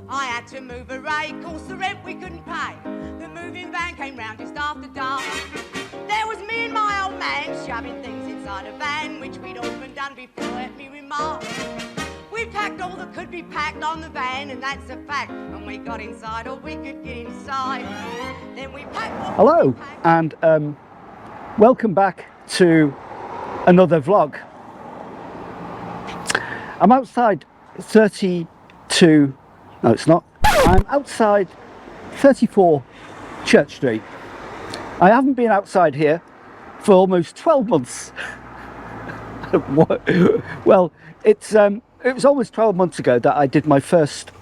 I had to move a rake, cause the rent we couldn't pay. The moving van came round just after dark. There was me and my old man shoving things inside a van, which we'd often done before, let me remark. We packed all that could be packed on the van, and that's a fact. When we got inside, all we could get inside. Then we packed. Hello, and welcome back to another vlog. I'm outside 32. No, it's not. I'm outside 34 Church Street. I haven't been outside here for almost 12 months. Well, it was almost 12 months ago that I did my first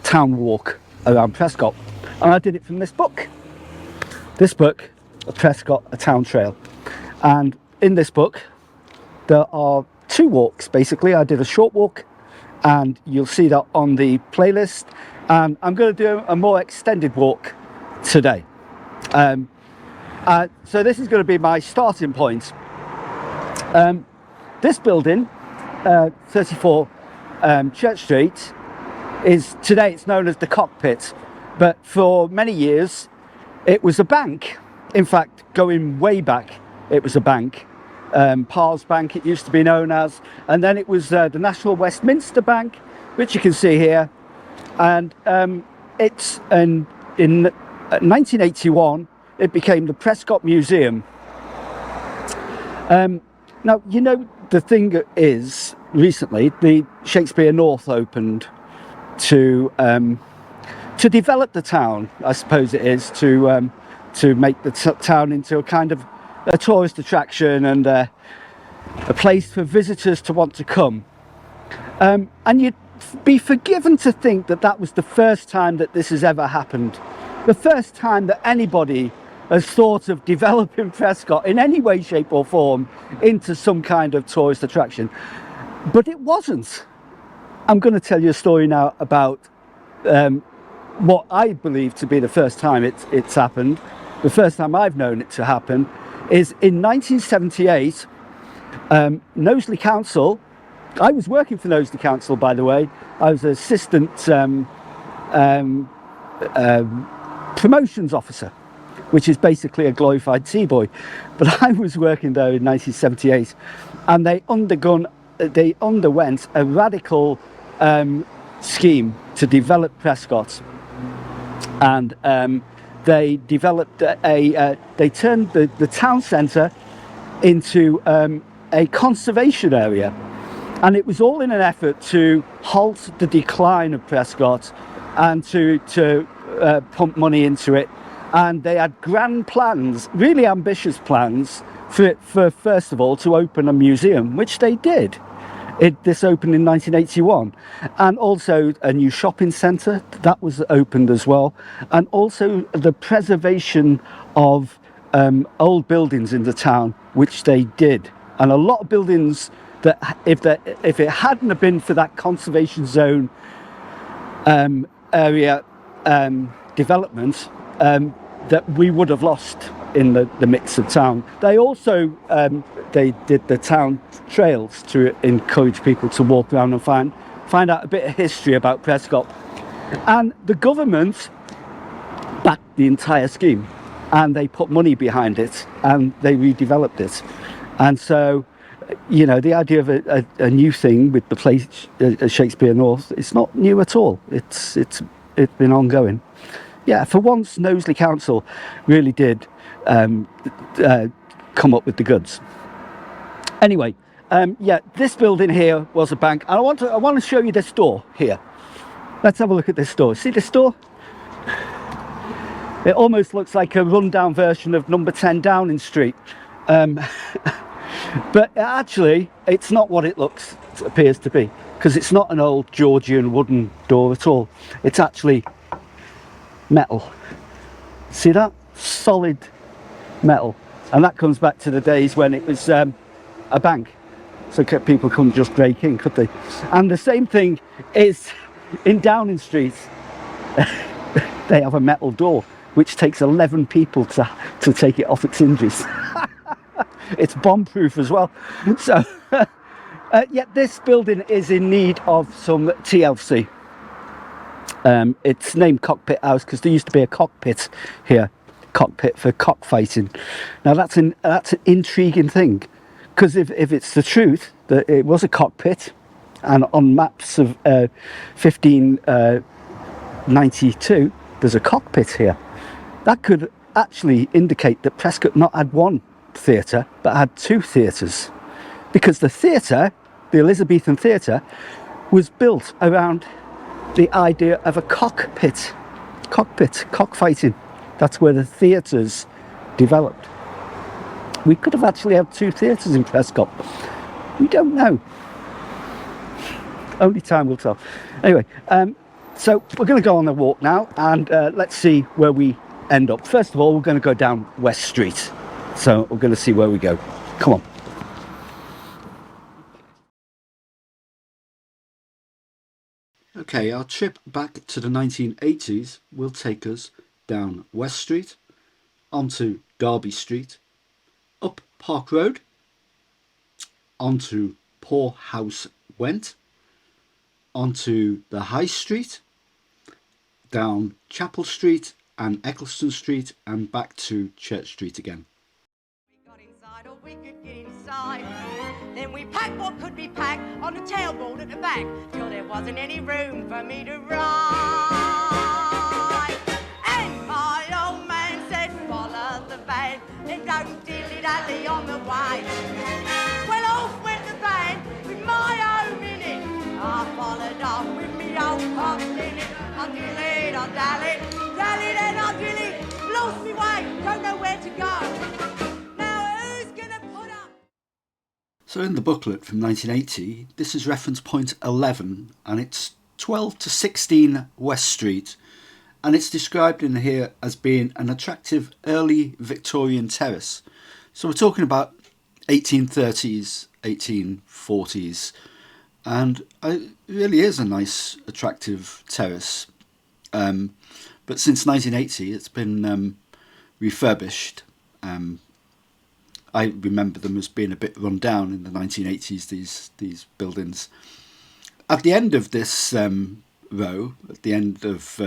town walk around Prescot, and I did it from this book, Prescot, A Town Trail. And in this book there are two walks. Basically, I did a short walk, and you'll see that on the playlist, and I'm going to do a more extended walk today. So this is going to be my starting point. This building, 34 Church Street, today it's known as the Cockpit, but for many years it was a bank. In fact, going way back, it was a bank. Parr's Bank it used to be known as, and then it was the National Westminster Bank, which you can see here, and it's in 1981 it became the Prescot Museum. Now, you know, the thing is, recently the Shakespeare North opened to develop the town, I suppose it is, to make the town into a kind of a tourist attraction and a place for visitors to want to come. And you'd be forgiven to think that that was the first time that this has ever happened. The first time that anybody has thought of developing Prescot in any way, shape or form into some kind of tourist attraction. But it wasn't. I'm going to tell you a story now about what I believe to be the first time it's happened. The first time I've known it to happen is in 1978. Knowsley Council, I was working for Knowsley Council, by the way. I was an assistant promotions officer, which is basically a glorified T-boy. But I was working there in 1978, and they underwent a radical scheme to develop Prescot, and they developed they turned the town centre into a conservation area, and it was all in an effort to halt the decline of Prescot and to pump money into it. And they had grand plans, really ambitious plans, for first of all to open a museum, which they did. This opened in 1981, and also a new shopping centre that was opened as well, and also the preservation of old buildings in the town, which they did. And a lot of buildings that, if it hadn't have been for that conservation zone area development, that we would have lost in the mix of town. They also they did the town trails to encourage people to walk around and find out a bit of history about Prescot. And the government backed the entire scheme, and they put money behind it, and they redeveloped it. And so, you know, the idea of a new thing with the place Shakespeare North, it's not new at all. It's been ongoing. Yeah, for once, Knowsley Council really did come up with the goods. Anyway, yeah, this building here was a bank, and I want to show you this door here. Let's have a look at this door. See this door? It almost looks like a rundown version of number 10 Downing Street, but actually, it's not what it appears to be, because it's not an old Georgian wooden door at all. It's actually metal. See that? Solid metal. And that comes back to the days when it was a bank, so people couldn't just break in, could they? And the same thing is in Downing Street. They have a metal door which takes 11 people to take it off its hinges. It's bomb proof as well. So yeah, this building is in need of some TLC. It's named Cockpit House because there used to be a cockpit here, cockpit for cockfighting. Now that's an intriguing thing, because if it's the truth that it was a cockpit, and on maps of 1592 there's a cockpit here, that could actually indicate that Prescot not had one theatre but had two theatres, because the theatre, the Elizabethan theatre, was built around the idea of a cockfighting. That's where the theatres developed. We could have actually had two theatres in Prescot. We don't know. Only time will tell. Anyway, so we're going to go on the walk now, and let's see where we end up. First of all, we're going to go down West Street. So we're going to see where we go. Come on. Okay, our trip back to the 1980s will take us down West Street, onto Darby Street, up Park Road, onto Poor House Went, onto the High Street, down Chapel Street and Eccleston Street, and back to Church Street again. We got inside, or we could get inside. Then we packed what could be packed on the tailboard at the back, till there wasn't any room for me to ride. And my old man said, follow the van, and don't dilly-dally on the way. Well, off went the van with my home in it. I followed off with me old pops in it. I dillied, I dallied, dallied and I dillied. Lost me way, don't know where to go. Now who's gonna put up? So in the booklet from 1980, this is reference point 11, and it's 12 to 16 West Street, and it's described in here as being an attractive early Victorian terrace. So we're talking about 1830s, 1840s, and it really is a nice attractive terrace. But since 1980 it's been refurbished. I remember them as being a bit run down in the 1980s, these buildings. At the end of this row, at the end of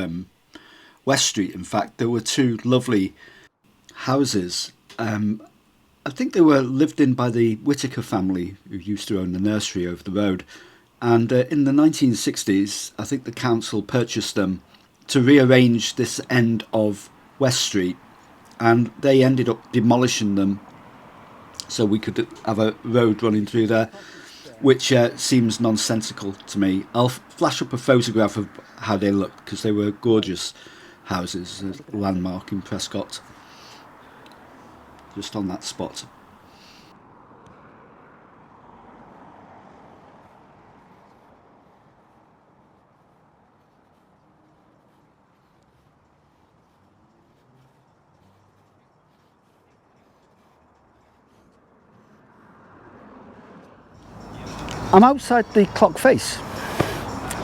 West Street, in fact, there were two lovely houses. I think they were lived in by the Whittaker family, who used to own the nursery over the road. And in the 1960s, I think the council purchased them to rearrange this end of West Street, and they ended up demolishing them so we could have a road running through there, which seems nonsensical to me. I'll flash up a photograph of how they looked, because they were gorgeous houses, a landmark in Prescot, just on that spot. I'm outside the clock face.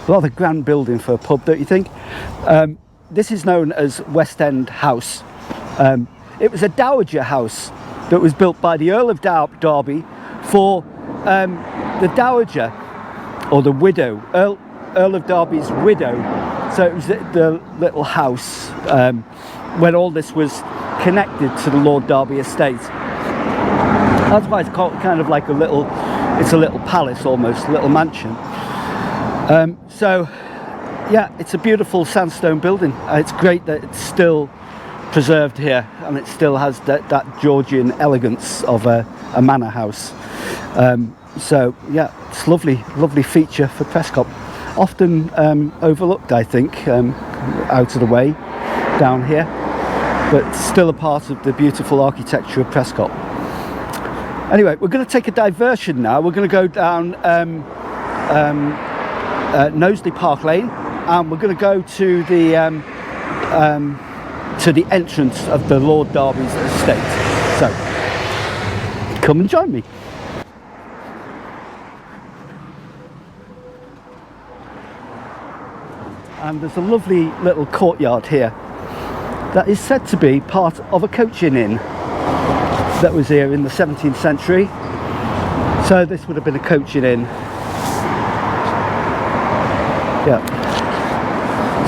Rather grand building for a pub, don't you think? This is known as West End House. It was a dowager house that was built by the Earl of Darby for the dowager, or the widow, Earl of Darby's widow. So it was the little house when all this was connected to the Lord Darby estate. That's why it's called kind of like a little palace almost, a little mansion. So yeah, it's a beautiful sandstone building. It's great that it's still preserved here, and it still has that Georgian elegance of a manor house. So yeah, it's lovely feature for Prescot. Often overlooked, I think, out of the way down here, but still a part of the beautiful architecture of Prescot. Anyway, we're going to take a diversion now. We're going to go down Knowsley Park Lane, and we're going to go to the entrance of the Lord Darby's estate. So, come and join me. And there's a lovely little courtyard here that is said to be part of a coaching inn that was here in the 17th century. So this would have been a coaching inn. Yeah.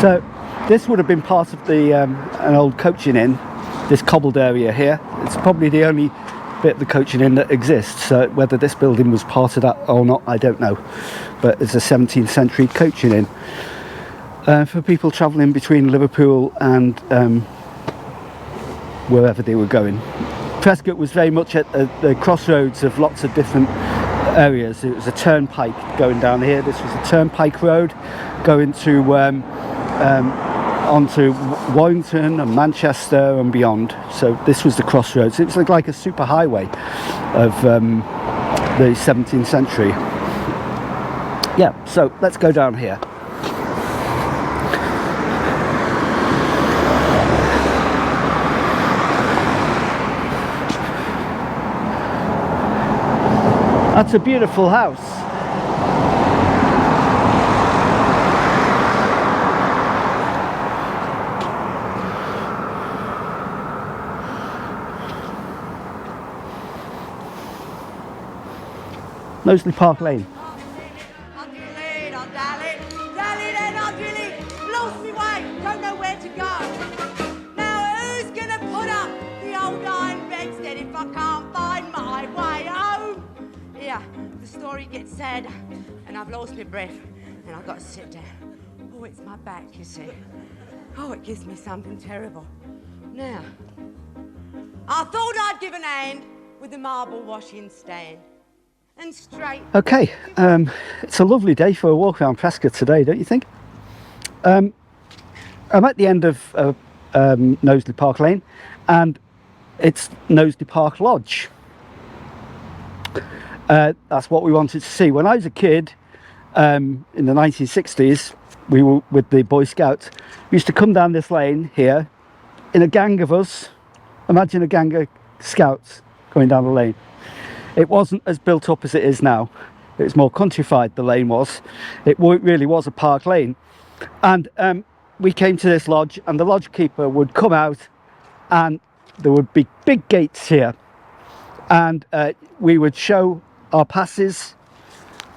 So this would have been part of the an old coaching inn, this cobbled area here. It's probably the only bit of the coaching inn that exists, so whether this building was part of that or not, I don't know. But it's a 17th century coaching inn for people travelling between Liverpool and wherever they were going. Prescot was very much at the crossroads of lots of different areas. It was a turnpike going down here. This was a turnpike road going to onto Warrington and Manchester and beyond. So this was the crossroads. It was like a super highway of the 17th century. Yeah, so let's go down here. That's a beautiful house. Knowsley Park Lane. Lost me way, don't know where to go. Now who's gonna put up the old iron bedstead if I can't find my way home? Yeah, the story gets sad, and I've lost my breath, and I've got to sit down. Oh, it's my back, you see. Oh, it gives me something terrible. Now, I thought I'd give an hand with the marble washing stand. And straight. Okay, it's a lovely day for a walk around Prescot today, don't you think? I'm at the end of Knowsley Park Lane, and it's Knowsley Park Lodge. That's what we wanted to see. When I was a kid, in the 1960s, we were with the Boy Scouts. We used to come down this lane here in a gang of us. Imagine a gang of scouts going down the lane. It wasn't as built up as it is now. It was more countrified, the lane was. It really was a park lane. And we came to this lodge, and the lodge keeper would come out, and there would be big gates here. And we would show our passes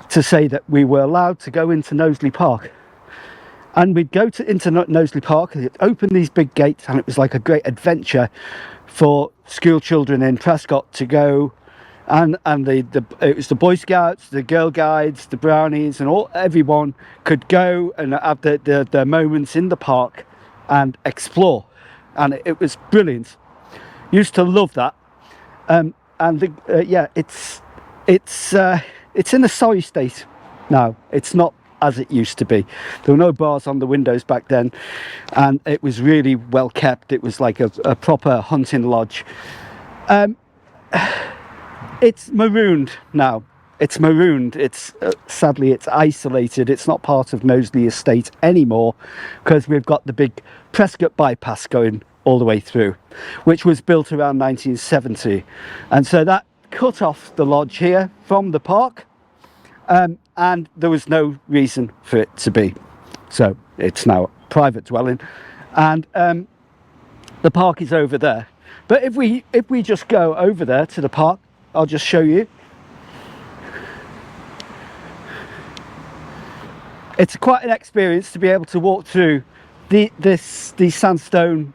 to say that we were allowed to go into Knowsley Park. And we'd go into Knowsley Park, and it'd open these big gates, and it was like a great adventure for school children in Prescot to go. And it was the Boy Scouts, the Girl Guides, the Brownies, and everyone could go and have their moments in the park and explore. And it was brilliant. Used to love that. Yeah, it's in a sorry state now. It's not as it used to be. There were no bars on the windows back then, and it was really well kept. It was like a proper hunting lodge. It's marooned now. It's marooned. It's sadly it's isolated. It's not part of Knowsley Estate anymore, because we've got the big Prescot bypass going all the way through, which was built around 1970, and so that cut off the lodge here from the park, and there was no reason for it to be. So it's now a private dwelling, and the park is over there. But if we just go over there to the park, I'll just show you. It's quite an experience to be able to walk through these sandstone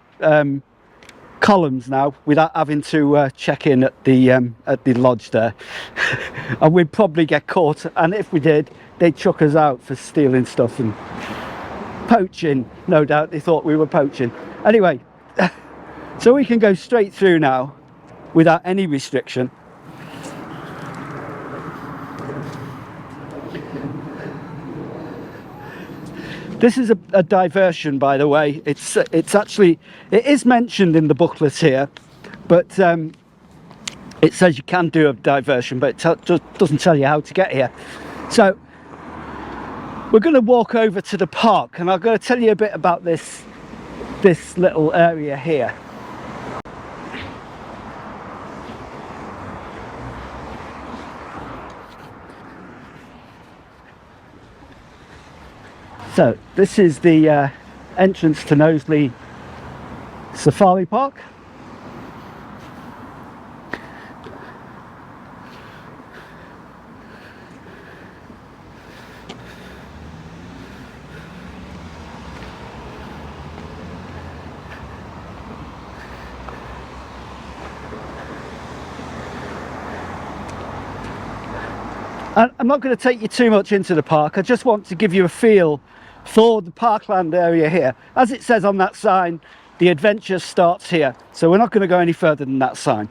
columns now without having to check in at the lodge there. And we'd probably get caught, and if we did, they'd chuck us out for stealing stuff and poaching. No doubt they thought we were poaching. Anyway, so we can go straight through now without any restriction. This is a diversion, by the way. It's actually, it is mentioned in the booklet here, but it says you can do a diversion, but it just doesn't tell you how to get here. So we're going to walk over to the park, and I'm going to tell you a bit about this little area here. So this is the entrance to Knowsley Safari Park. And I'm not going to take you too much into the park. I just want to give you a feel for the parkland area here. As it says on that sign, the adventure starts here. So we're not going to go any further than that sign.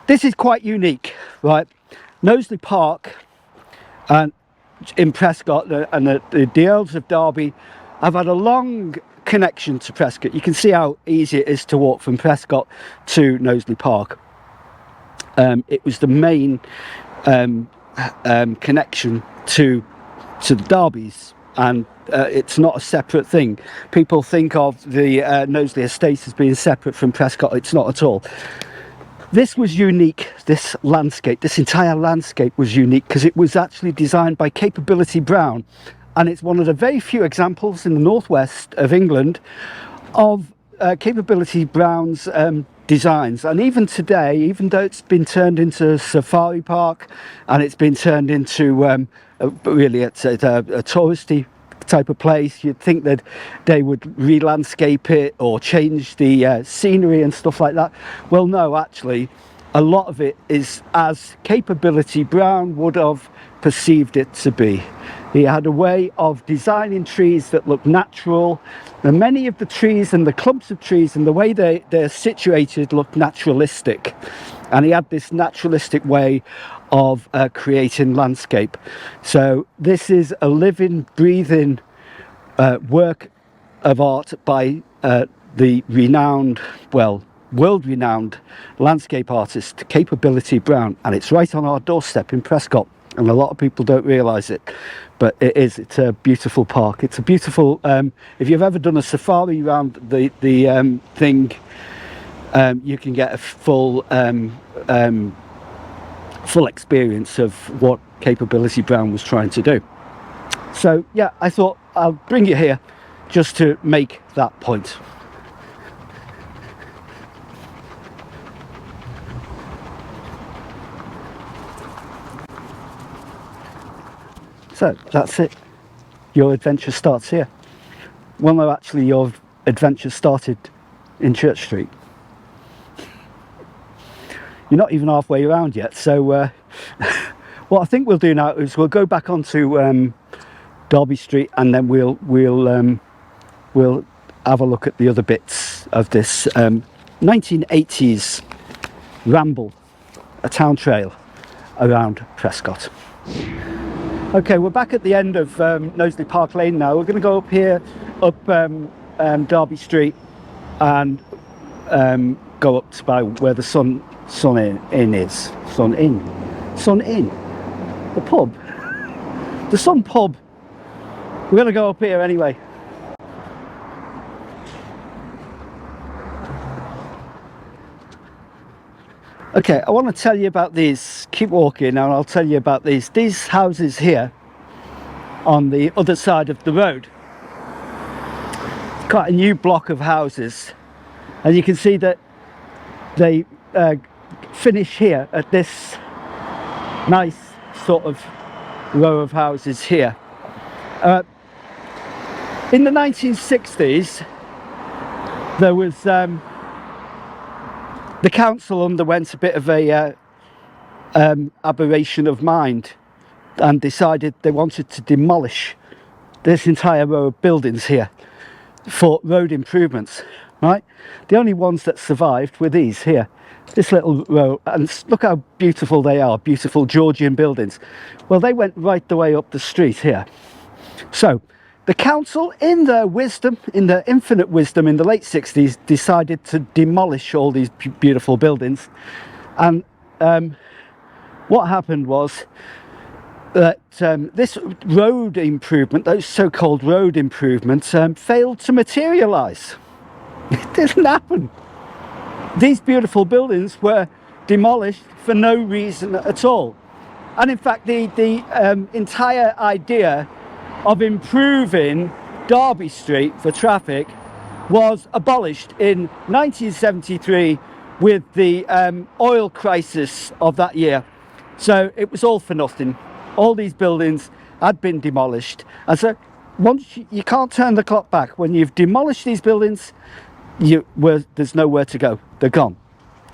This is quite unique, right? Knowsley Park and in Prescot and the Earls of Darby have had a long connection to Prescot. You can see how easy it is to walk from Prescot to Knowsley Park. It was the main connection to the Darbys, and it's not a separate thing. People think of the Knowsley estate as being separate from Prescot. It's not at all. This was unique. This landscape, this entire landscape was unique because it was actually designed by Capability Brown, and it's one of the very few examples in the northwest of England of Capability Brown's designs. And even today, even though it's been turned into a safari park and it's been turned into really it's a touristy type of place, you'd think that they would re-landscape it or change the scenery and stuff like that. Well, no, actually a lot of it is as Capability Brown would have perceived it to be. He had a way of designing trees that look natural, and many of the trees and the clumps of trees and the way they're situated look naturalistic, and he had this naturalistic way of creating landscape. So this is a living, breathing work of art by the renowned, well, world-renowned landscape artist Capability Brown, and it's right on our doorstep in Prescot, and a lot of people don't realise it, but it's a beautiful park. It's a beautiful, if you've ever done a safari around the thing, you can get a full experience of what Capability Brown was trying to do. So yeah, I thought I'll bring you here just to make that point. So that's it. Your adventure starts here. Well, no, actually your adventure started in Church Street. You're not even halfway around yet. So what I think we'll do now is we'll go back onto Darby Street, and then we'll have a look at the other bits of this 1980s ramble, a town trail around Prescot. Okay, we're back at the end of Knowsley Park Lane now. We're going to go up here, up Darby Street, and go up to by where the Sun Inn is. Sun Inn. The pub. The Sun Pub. We're going to go up here anyway. Okay, I want to tell you about these. Keep walking and I'll tell you about these houses here on the other side of the road. It's quite a new block of houses, and you can see that they finish here at this nice sort of row of houses here. In the 1960s, there was the council underwent a bit of a aberration of mind and decided they wanted to demolish this entire row of buildings here for road improvements, right? The only ones that survived were these here, this little row, and look how beautiful they are, beautiful Georgian buildings. Well, they went right the way up the street here. So the council, in their wisdom, in their infinite wisdom, in the late 60s, decided to demolish all these beautiful buildings. And what happened was that this road improvement, those so-called road improvements, failed to materialise. It didn't happen. These beautiful buildings were demolished for no reason at all. And in fact, the entire idea of improving Darby Street for traffic was abolished in 1973 with the oil crisis of that year. So it was all for nothing. All these buildings had been demolished, and so once you can't turn the clock back. When you've demolished these buildings, there's nowhere to go. They're gone.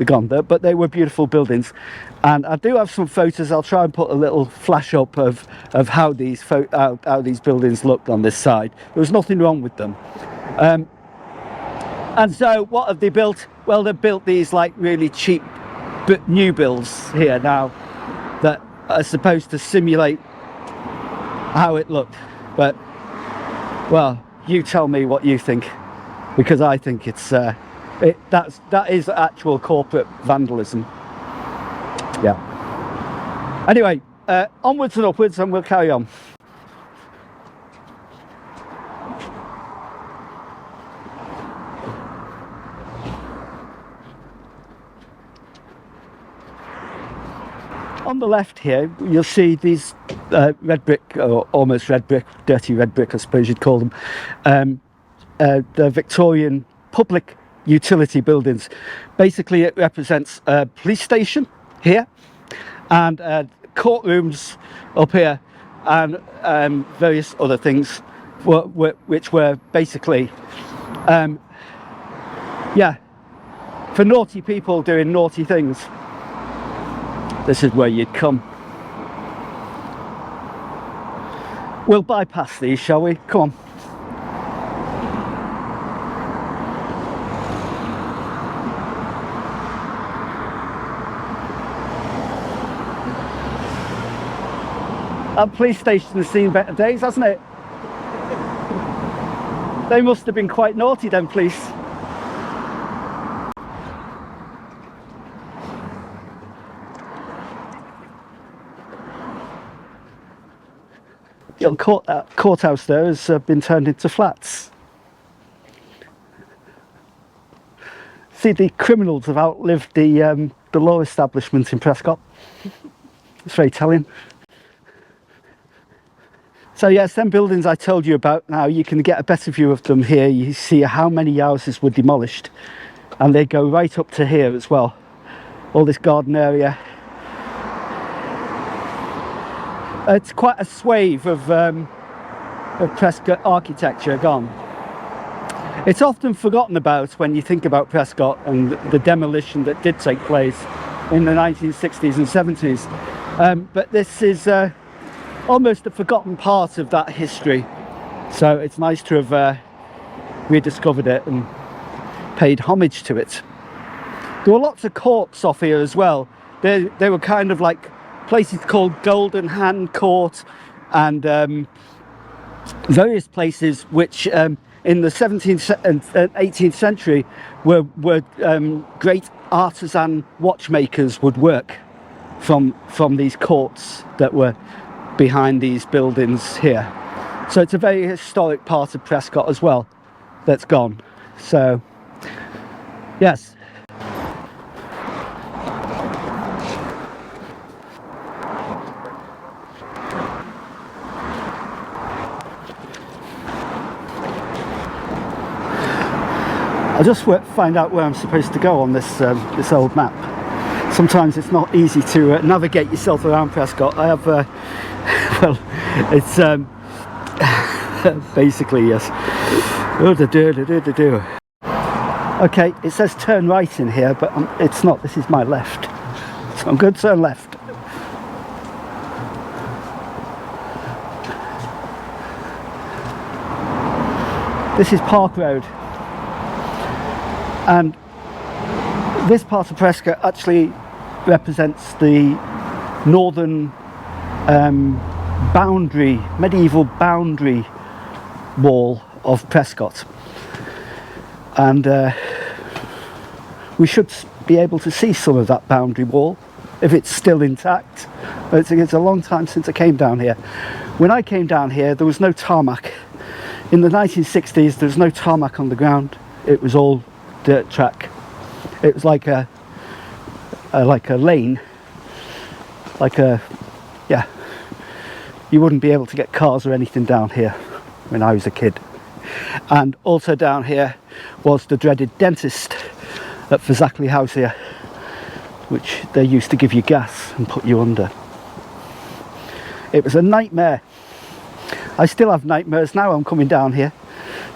they're gone. But they were beautiful buildings, and I do have some photos. I'll try and put a little flash up of how these how these buildings looked on this side. There was nothing wrong with them. And so what have they built? Well, they've built these like really cheap new builds here now that are supposed to simulate how it looked. But, well, you tell me what you think, because I think it's that is actual corporate vandalism. Yeah. Anyway, onwards and upwards, and we'll carry on. On the left here, you'll see these red brick, or almost red brick, dirty red brick, I suppose you'd call them, the Victorian public utility buildings. Basically, it represents a police station here, and courtrooms up here, and various other things, which were basically, yeah, for naughty people doing naughty things. This is where you'd come. We'll bypass these, shall we? Come on. That police station has seen better days, hasn't it? They must have been quite naughty, them police. The old courthouse there has been turned into flats. See, the criminals have outlived the law establishment in Prescot. It's very telling. So yes, them buildings I told you about, now you can get a better view of them here. You see how many houses were demolished, and they go right up to here as well. All this garden area. It's quite a swathe of Prescot architecture gone. It's often forgotten about when you think about Prescot and the demolition that did take place in the 1960s and 70s. But this is almost a forgotten part of that history. So it's nice to have rediscovered it and paid homage to it. There were lots of courts off here as well. They were kind of like places called Golden Hand Court, and various places which in the 17th and 18th century were great artisan watchmakers would work from these courts that were behind these buildings here. So it's a very historic part of Prescot as well that's gone. So yes. I just find out where I'm supposed to go on this old map. Sometimes it's not easy to navigate yourself around Prescot. I have, well, it's basically, yes. Okay, it says turn right in here, but it's not. This is my left. So I'm going to turn left. This is Park Road. And this part of Prescot actually represents the northern medieval boundary wall of Prescot. And we should be able to see some of that boundary wall if it's still intact. It's a long time since I came down here. When I came down here, there was no tarmac. In the 1960s, there was no tarmac on the ground. It was all dirt track. It was like a lane, yeah, you wouldn't be able to get cars or anything down here when I was a kid. And also down here was the dreaded dentist at Verzackley House here, which they used to give you gas and put you under. It was a nightmare. I still have nightmares now. I'm coming down here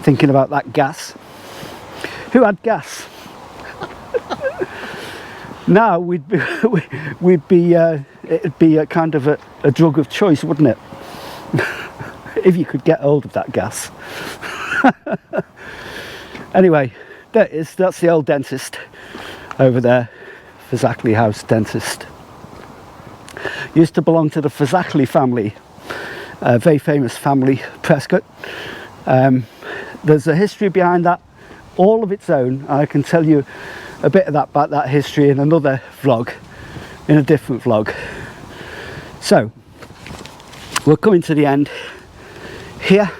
thinking about that gas. Who had gas? Now we'd be it'd be a kind of a drug of choice, wouldn't it? If you could get hold of that gas. Anyway, that's the old dentist over there, Fazackley House dentist. Used to belong to the Fazackley family, a very famous family, Prescot. There's a history behind that, all of its own. I can tell you a bit of that about that history in another vlog, in a different vlog. So we're coming to the end here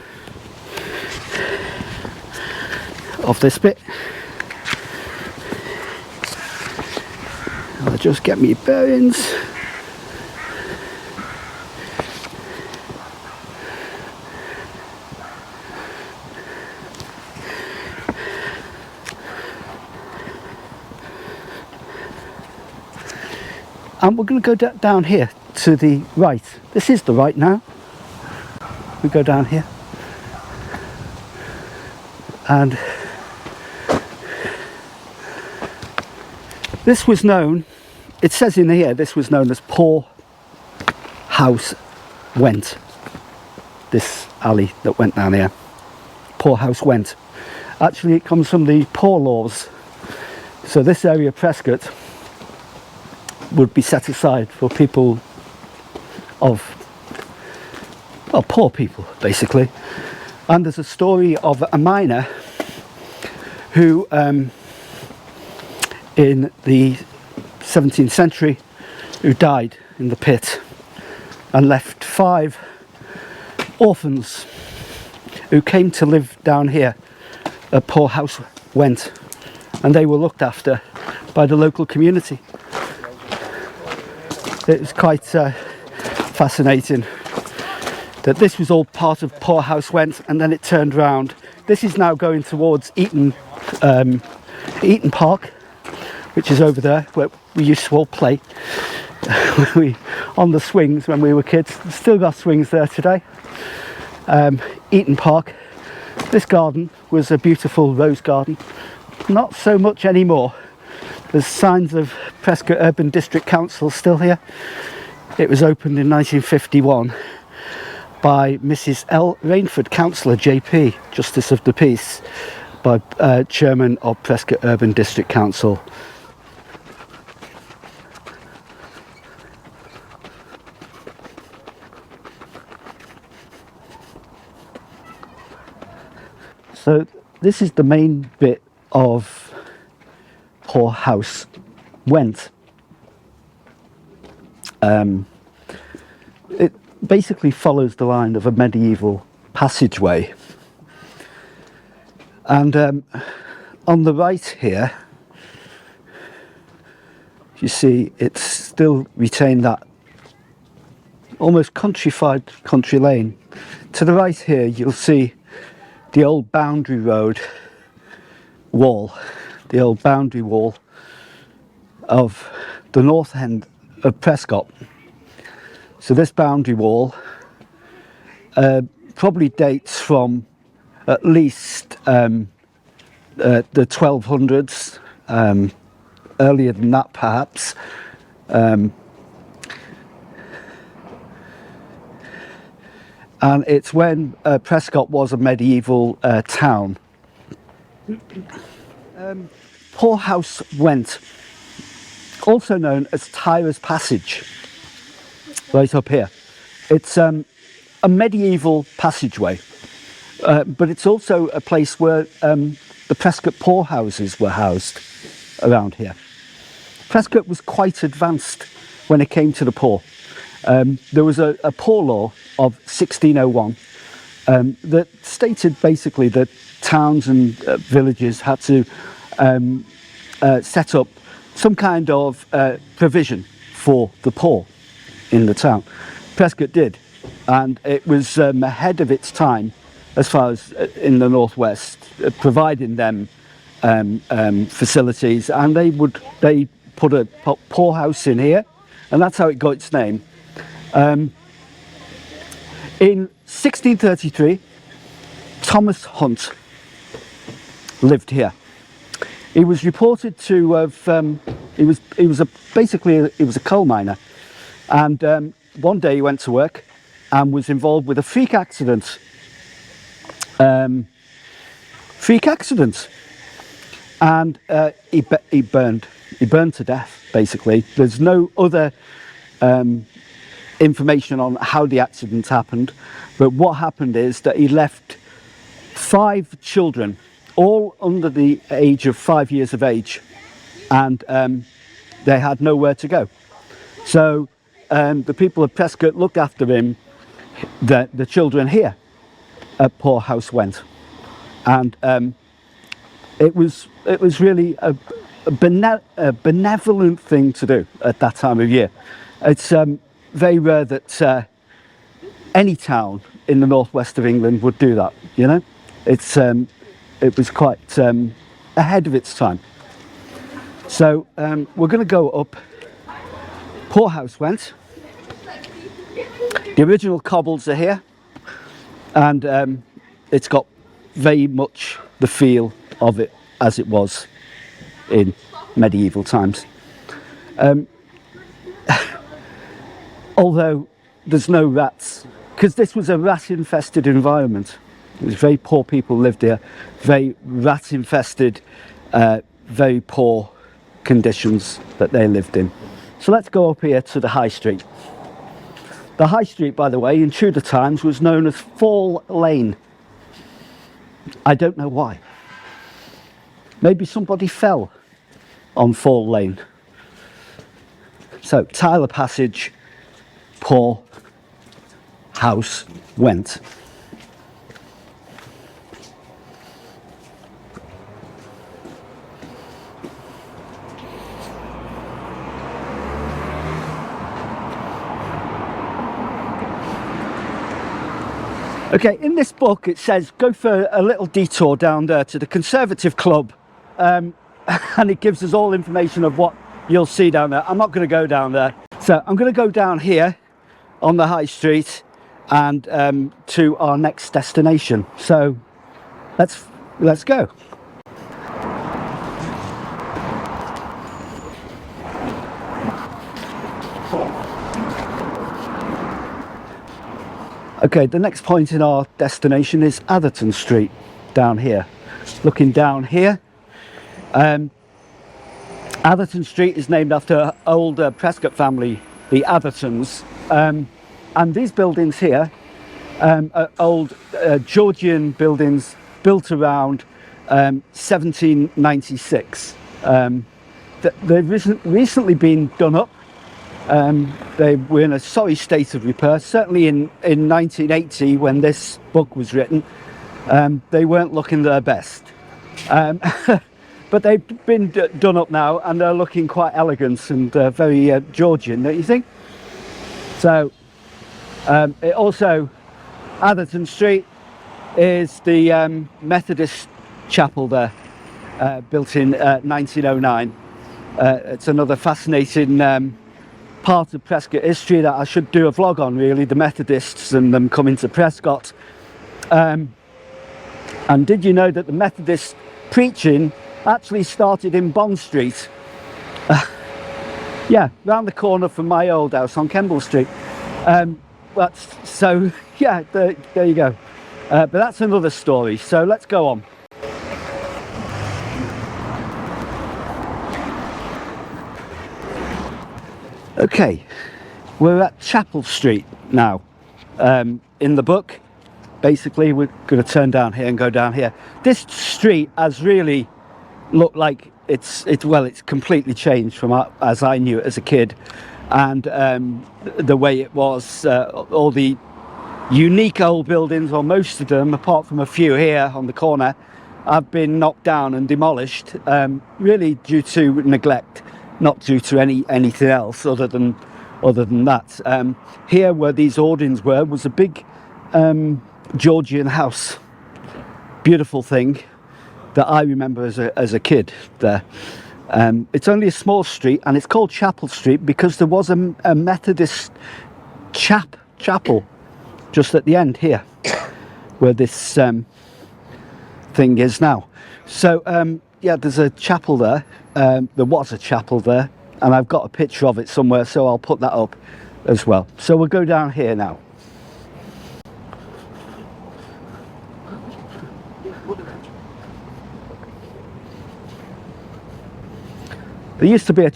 of this bit. I'll just get me bearings. And we're going to go down here to the right. This is the right now. We go down here. And this was known, it says in here, this was known as Poor House Went. This alley that went down here. Poor House Went. Actually, it comes from the Poor Laws. So this area, Prescot, would be set aside for people of, well, poor people, basically. And there's a story of a miner who, in the 17th century, who died in the pit and left 5 orphans who came to live down here at Poor House Went, and they were looked after by the local community. It was quite fascinating that this was all part of Poor House Went, and then it turned round. This is now going towards Eaton Park, which is over there, where we used to all play on the swings when we were kids. Still got swings there today. Eaton Park. This garden was a beautiful rose garden. Not so much anymore. There's signs of Prescot Urban District Council still here. It was opened in 1951 by Mrs. L. Rainford, Councillor JP, Justice of the Peace, by Chairman of Prescot Urban District Council. So this is the main bit of Poor House Went. It basically follows the line of a medieval passageway, and on the right here you see it's still retained that almost countrified country lane. To the right here you'll see the old boundary road wall, the old boundary wall of the north end of Prescot. So this boundary wall probably dates from at least the 1200s, earlier than that perhaps. And it's when Prescot was a medieval town. Poor House Went, also known as Tyra's Passage, right up here. It's a medieval passageway, but it's also a place where the Prescot poorhouses were housed around here. Prescot was quite advanced when it came to the poor. There was a poor law of 1601 that stated basically that towns and villages had to set up some kind of provision for the poor in the town. Prescot did, and it was ahead of its time as far as in the northwest, providing them facilities, and they put a poorhouse in here, and that's how it got its name. In 1633, Thomas Hunt lived here. He was reported to have he was basically a coal miner, and one day he went to work and was involved with a freak accident. And he burned to death. Basically, there's no other information on how the accident happened, but what happened is that he left 5 children, all under the age of 5 years of age, and they had nowhere to go. So the people of Prescot looked after him. The children here at Poor House went, and it was really a benevolent thing to do at that time of year. It's very rare that any town in the northwest of England would do that. You know, it was quite ahead of its time. So we're going to go up Poor House went. The original cobbles are here, and it's got very much the feel of it as it was in medieval times. Although there's no rats, because this was a rat-infested environment. It was very poor people lived here, very rat-infested, very poor conditions that they lived in. So let's go up here to the High Street. The High Street, by the way, in Tudor times was known as Fall Lane. I don't know why. Maybe somebody fell on Fall Lane. So Tyler Passage, Poor House went. Okay, in this book it says go for a little detour down there to the Conservative Club, and it gives us all information of what you'll see down there. I'm not going to go down there, so I'm going to go down here on the High Street and to our next destination. So let's go. Okay, the next point in our destination is Atherton Street, down here. Looking down here, Atherton Street is named after old Prescot family, the Athertons, and these buildings here are old Georgian buildings built around 1796. They've recently been done up. They were in a sorry state of repair. Certainly in 1980, when this book was written, they weren't looking their best. But they've been done up now, and they're looking quite elegant and very Georgian, don't you think? So it also, Atherton Street is the Methodist Chapel there, built in 1909. It's another fascinating part of Prescot history that I should do a vlog on, really, the Methodists and them coming to Prescot. And did you know that the Methodist preaching actually started in Bond Street? Yeah, round the corner from my old house on Kemble Street. So yeah, there you go. But that's another story, so let's go on. Okay, we're at Chapel Street now. In the book, basically, we're going to turn down here and go down here. This street has really looked like it's completely changed from as I knew it as a kid, and the way it was. All the unique old buildings, or most of them, apart from a few here on the corner, have been knocked down and demolished, really due to neglect. Not due to anything else other than that. Here, where these hoardings were, was a big Georgian house. Beautiful thing that I remember as a kid there. It's only a small street, and it's called Chapel Street because there was a Methodist chapel just at the end here, where this thing is now. So yeah, there's a chapel there. There was a chapel there, and I've got a picture of it somewhere, so I'll put that up as well. So we'll go down here now. There used to be a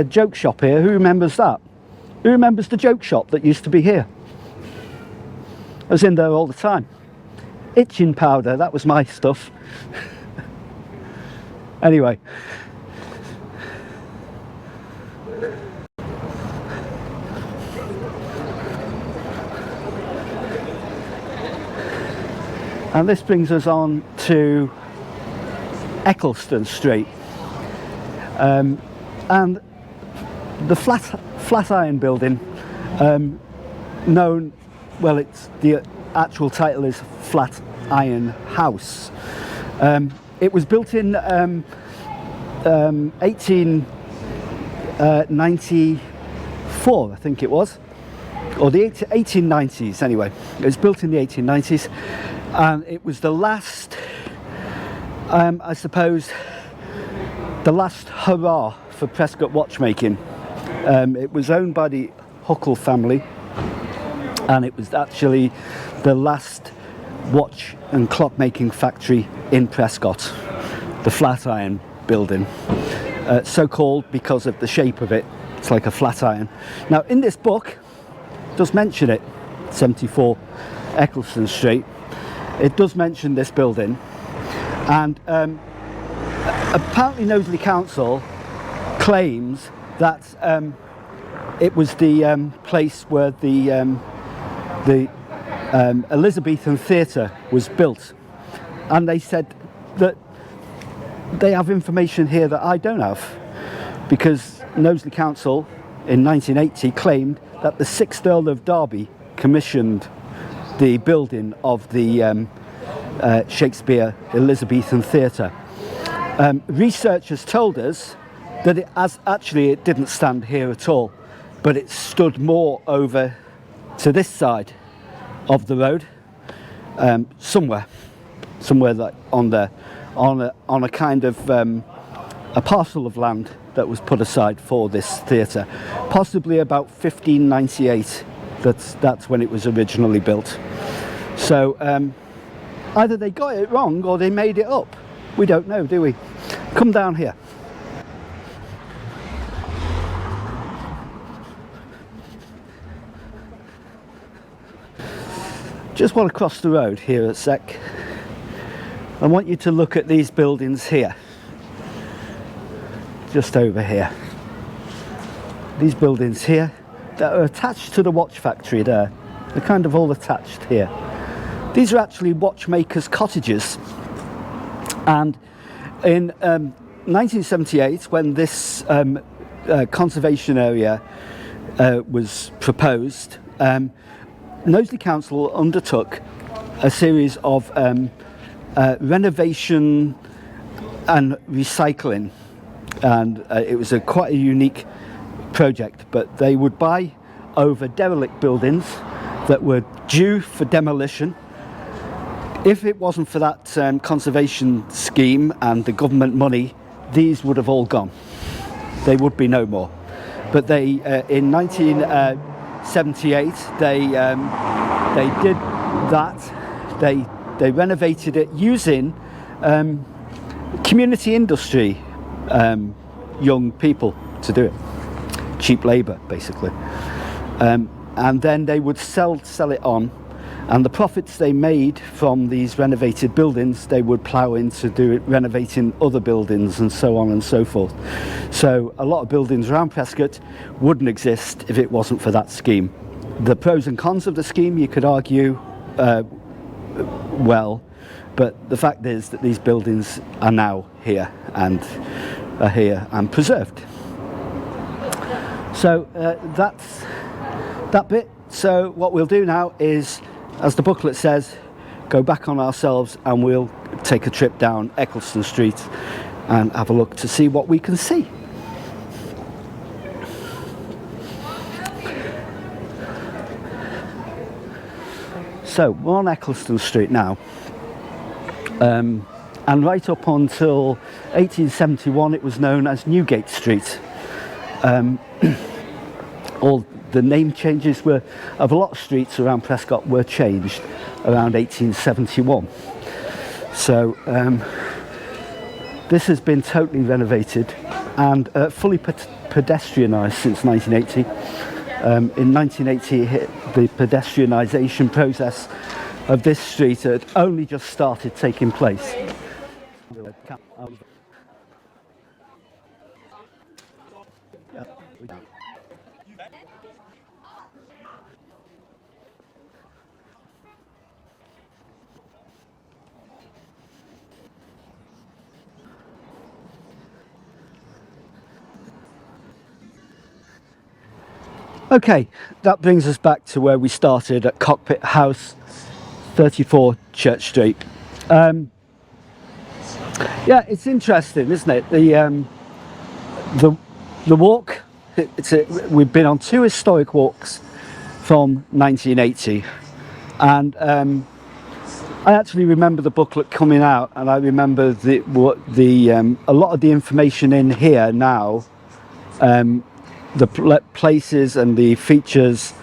joke shop here. Who remembers that? Who remembers the joke shop that used to be here? I was in there all the time. Itching powder, that was my stuff. Anyway. And this brings us on to Eccleston Street. And the Flatiron building, known, well, it's the actual title is Flatiron House. It was built in 1894, I think it was, or the 1890s anyway. It was built in the 1890s, and it was the last, I suppose, the last hurrah for Prescot watchmaking. It was owned by the Huckle family, and it was actually the last watch and clockmaking factory in Prescot, the Flatiron building, so called because of the shape of it. It's like a flat iron. Now in this book, it does mention it, 74 Eccleston Street. It does mention this building, and apparently Knowsley Council claims that it was the place where the Elizabethan theatre was built, and they said that they have information here that I don't have, because Knowsley Council in 1980 claimed that the 6th Earl of Darby commissioned the building of the Shakespeare Elizabethan theatre. Researchers told us that it didn't stand here at all, but it stood more over to this side of the road, somewhere that on a kind of a parcel of land that was put aside for this theatre, possibly about 1598. That's when it was originally built. So either they got it wrong or they made it up. We don't know, do we? Come down here. Just want to cross the road here a sec. I want you to look at these buildings here, just over here. These buildings here that are attached to the watch factory there. They're kind of all attached here. These are actually watchmakers' cottages, and in 1978, when this conservation area was proposed, Knowsley Council undertook a series of renovation and recycling, and it was quite a unique project. But they would buy over derelict buildings that were due for demolition. If it wasn't for that conservation scheme and the government money, these would have all gone. They would be no more. But they, in 1978, they did that. They renovated it using community industry, young people to do it, cheap labour basically, and then they would sell it on, and the profits they made from these renovated buildings they would plough into renovating other buildings, and so on and so forth. So a lot of buildings around Prescot wouldn't exist if it wasn't for that scheme. The pros and cons of the scheme, you could argue, well, but the fact is that these buildings are now here and preserved. So that's that bit. So what we'll do now is, as the booklet says, go back on ourselves and we'll take a trip down Eccleston Street and have a look to see what we can see. So we're on Eccleston Street now, and right up until 1871 it was known as Newgate Street. All the name changes of a lot of streets around Prescot were changed around 1871. So this has been totally renovated and fully pedestrianised since 1980. In 1980 the pedestrianisation process of this street had only just started taking place. Okay, that brings us back to where we started at Cockpit House, 34 Church Street. Yeah, it's interesting, isn't it? The walk. We've been on 2 historic walks from 1980, and I actually remember the booklet coming out, and I remember a lot of the information in here now. The places and the features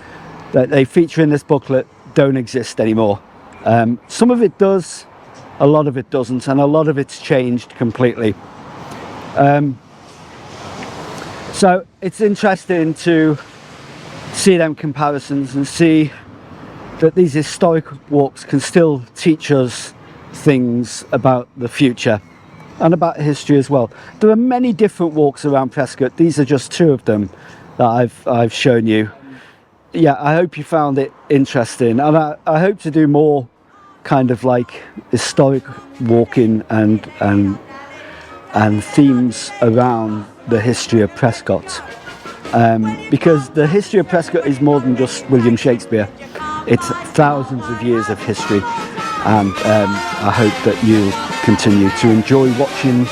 that they feature in this booklet don't exist anymore. Some of it does, a lot of it doesn't, and a lot of it's changed completely. So it's interesting to see them comparisons and see that these historic walks can still teach us things about the future and about history as well. There are many different walks around Prescot. These are just 2 of them that I've shown you. Yeah, I hope you found it interesting, and I hope to do more kind of like historic walking and themes around the history of Prescot, because the history of Prescot is more than just William Shakespeare. It's thousands of years of history, and I hope that you continue to enjoy watching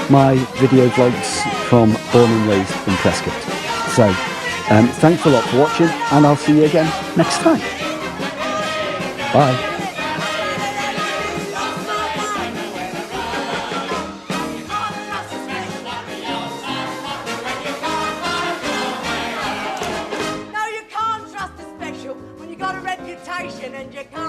my video vlogs from born and raised in Prescot. So thanks a lot for watching, and I'll see you again next time. Bye. No, you can't trust a special when you got a reputation and you can't